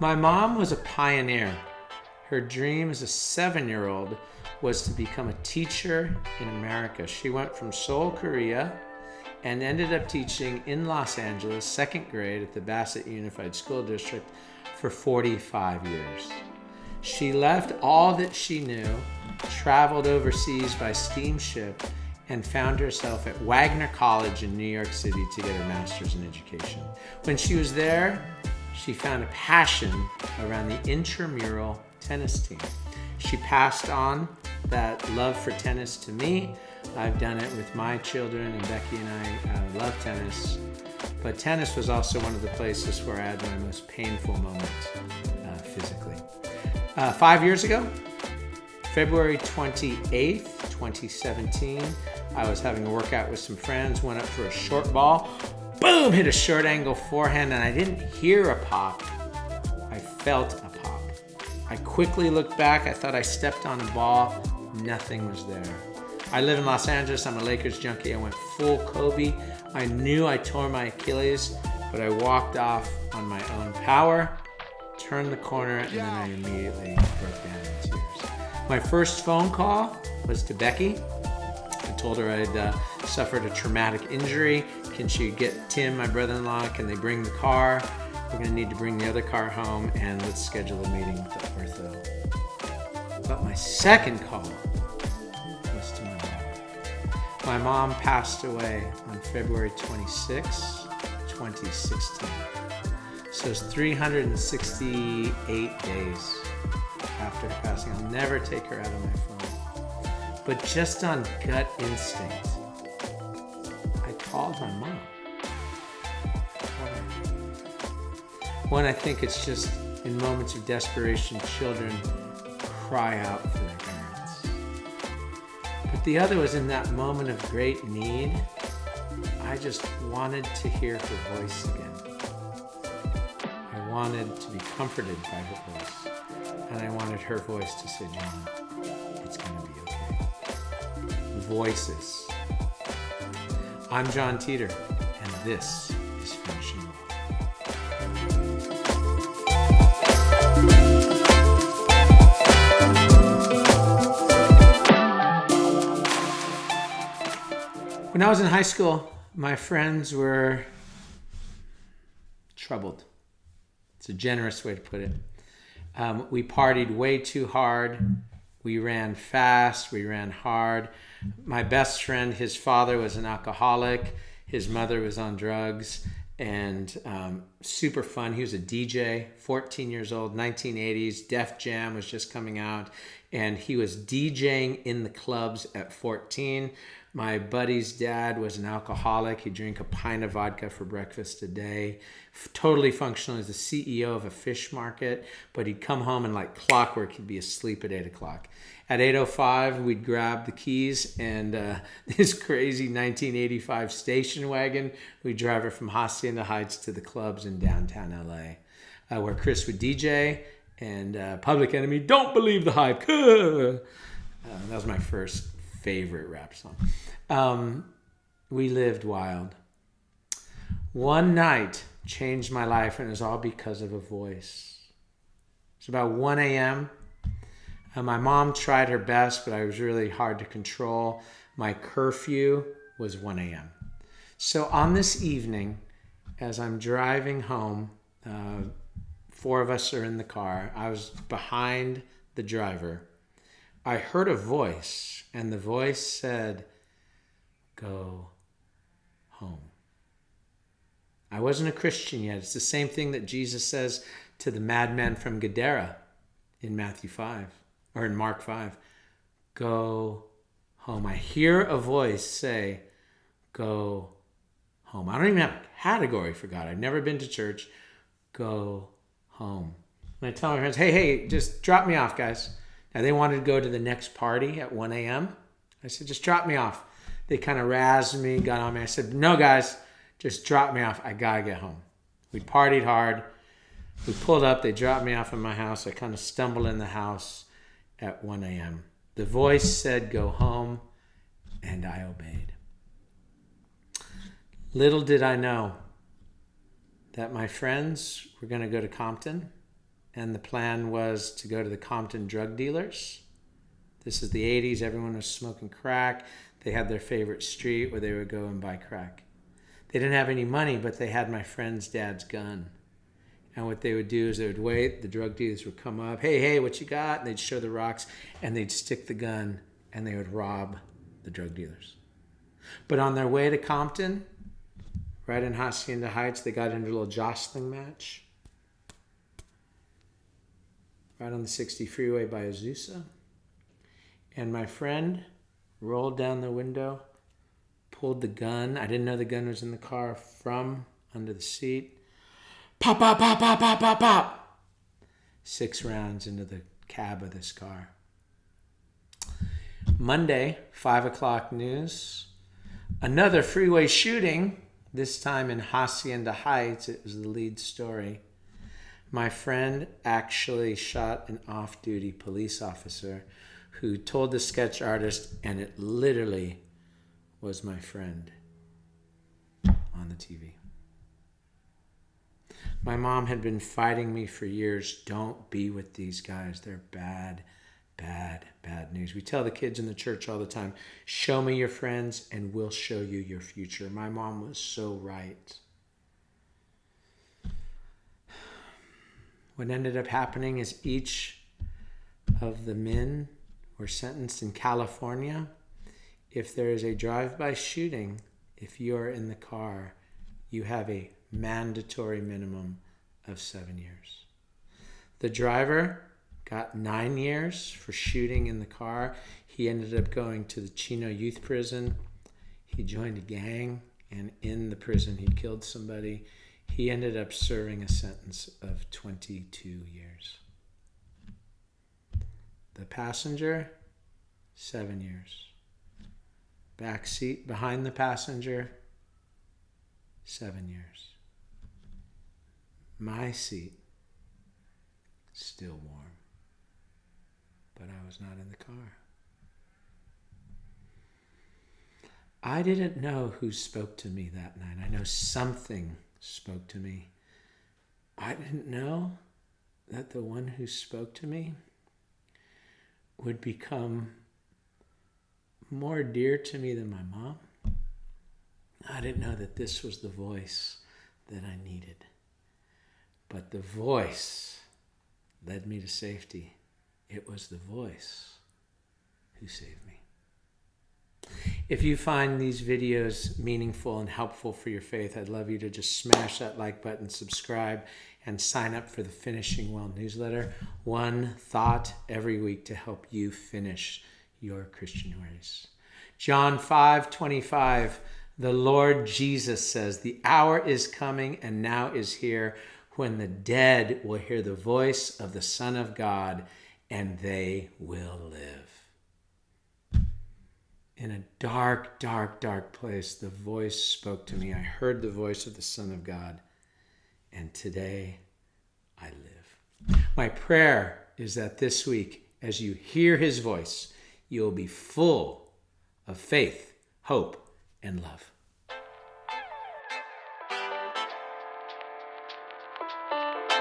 My mom was a pioneer. Her dream as a 7-year-old was to become a teacher in America. She went from Seoul, Korea, and ended up teaching in Los Angeles, 2nd grade at the Bassett Unified School District for 45 years. She left all that she knew, traveled overseas by steamship, and found herself at Wagner College in New York City to get her master's in education. When she was there, she found a passion around the intramural tennis team. She passed on that love for tennis to me. I've done it with my children, and Becky and I love tennis. But tennis was also one of the places where I had my most painful moments physically. 5 years ago, February 28th, 2017, I was having a workout with some friends, went up for a short ball, boom, hit a short angle forehand, and I didn't hear a pop. I felt a pop. I quickly looked back. I thought I stepped on a ball. Nothing was there. I live in Los Angeles. I'm a Lakers junkie. I went full Kobe. I knew I tore my Achilles, but I walked off on my own power, turned the corner, and then I immediately broke down in tears. My first phone call was to Becky. I told her I'd suffered a traumatic injury. Can she get Tim, my brother-in-law? Can they bring the car? We're going to need to bring the other car home, and let's schedule a meeting with the ortho. But my second call was to my mom. My mom passed away on February 26, 2016. So it's 368 days after her passing. I'll never take her out of my phone. But just on gut instinct, I called my mom. One, I think it's just in moments of desperation, children cry out for their parents. But the other was in that moment of great need, I just wanted to hear her voice again. I wanted to be comforted by her voice. And I wanted her voice to say, John, it's going to be okay. Voices. I'm John Teeter, and this is Finishing Well. When I was in high school, my friends were troubled. It's a generous way to put it. We partied way too hard. We ran fast. We ran hard. My best friend, his father was an alcoholic. His mother was on drugs, and super fun. He was a DJ, 14 years old, 1980s. Def Jam was just coming out, and he was DJing in the clubs at 14. My buddy's dad was an alcoholic. He'd drink a pint of vodka for breakfast a day. Totally functional as the CEO of a fish market, but he'd come home and like clockwork, he'd be asleep at 8 o'clock. At 8:05, we'd grab the keys and this crazy 1985 station wagon. We'd drive her from Hacienda Heights to the clubs in downtown LA, where Chris would DJ and Public Enemy, Don't Believe the Hype. That was my first favorite rap song. We lived wild. One night changed my life, and it was all because of a voice. It's about 1 a.m. My mom tried her best, but I was really hard to control. My curfew was 1 a.m. So on this evening, as I'm driving home, 4 of us are in the car. I was behind the driver. I heard a voice, and the voice said, "Go home." I wasn't a Christian yet. It's the same thing that Jesus says to the madman from Gadara in Matthew 5, or in Mark 5. Go home. I hear a voice say, "Go home." I don't even have a category for God. I've never been to church. Go home. And I tell my friends, hey, just drop me off, guys. Now, they wanted to go to the next party at 1 a.m. I said, just drop me off. They kind of razzed me, got on me. I said, no, guys, just drop me off. I got to get home. We partied hard. We pulled up. They dropped me off at my house. I kind of stumbled in the house at 1 a.m. The voice said, go home, and I obeyed. Little did I know that my friends were going to go to Compton and the plan was to go to the Compton drug dealers. This is the 80s. Everyone was smoking crack. They had their favorite street where they would go and buy crack. They didn't have any money, but they had my friend's dad's gun. And what they would do is they would wait. The drug dealers would come up. Hey, what you got? And they'd show the rocks, and they'd stick the gun, and they would rob the drug dealers. But on their way to Compton, right in Hacienda Heights, they got into a little jostling match. Right on the 60 freeway by Azusa. And my friend rolled down the window, pulled the gun. I didn't know the gun was in the car, from under the seat. Pop, pop, pop, pop, pop, pop, pop. 6 rounds into the cab of this car. Monday, 5 o'clock news. Another freeway shooting, this time in Hacienda Heights. It was the lead story. My friend actually shot an off-duty police officer who told the sketch artist, and it literally was my friend on the TV. My mom had been fighting me for years. Don't be with these guys. They're bad, bad, bad news. We tell the kids in the church all the time, show me your friends and we'll show you your future. My mom was so right. What ended up happening is each of the men were sentenced in California. If there is a drive-by shooting, if you are in the car, you have a mandatory minimum of 7 years. The driver got 9 years for shooting in the car. He ended up going to the Chino Youth Prison. He joined a gang, and in the prison he killed somebody. He ended up serving a sentence of 22 years. The passenger, 7 years. Back seat behind the passenger, 7 years. My seat, still warm, but I was not in the car. I didn't know who spoke to me that night. I know something spoke to me. I didn't know that the one who spoke to me would become more dear to me than my mom. I didn't know that this was the voice that I needed. But the voice led me to safety. It was the voice who saved me. If you find these videos meaningful and helpful for your faith, I'd love you to just smash that like button, subscribe, and sign up for the Finishing Well newsletter. One thought every week to help you finish your Christian race. John 5:25, the Lord Jesus says, the hour is coming and now is here when the dead will hear the voice of the Son of God and they will live. In a dark, dark, dark place, the voice spoke to me. I heard the voice of the Son of God, and today I live. My prayer is that this week, as you hear his voice, you'll be full of faith, hope, and love.